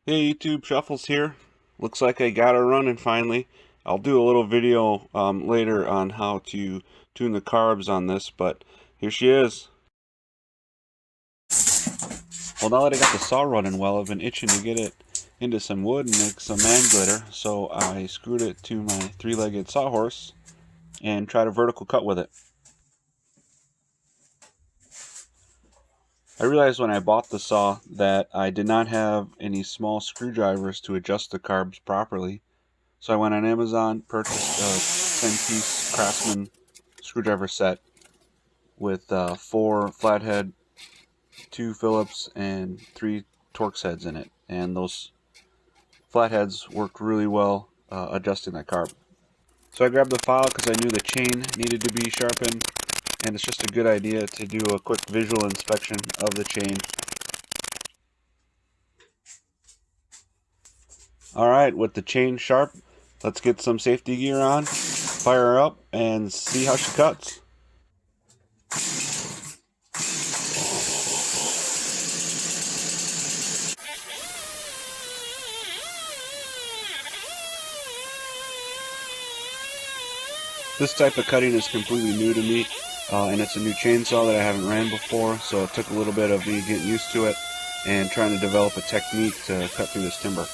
Hey YouTube, Shuffles here. Looks like I got her running finally. I'll do a little video later on how to tune the carbs on this, but here she is. Well, now that I got the saw running well, I've been itching to get it into some wood and make some man glitter, so I screwed it to my three-legged sawhorse and tried a vertical cut with it. I realized when I bought the saw that I did not have any small screwdrivers to adjust the carbs properly. So I went on Amazon, purchased a 10-piece Craftsman screwdriver set with 4 flathead, 2 Phillips, and 3 Torx heads in it. And those flatheads worked really well adjusting that carb. So I grabbed the file because I knew the chain needed to be sharpened, and it's just a good idea to do a quick visual inspection of the chain. Alright, with the chain sharp, let's get some safety gear on, fire her up, and see how she cuts. This type of cutting is completely new to me, and it's a new chainsaw that I haven't ran before, so it took a little bit of me getting used to it and trying to develop a technique to cut through this timber.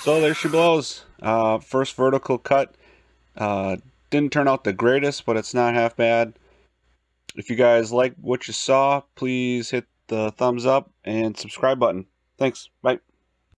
So there she blows. First vertical cut. Didn't turn out the greatest, but it's not half bad. If you guys like what you saw, please hit the thumbs up and subscribe button. Thanks. Bye.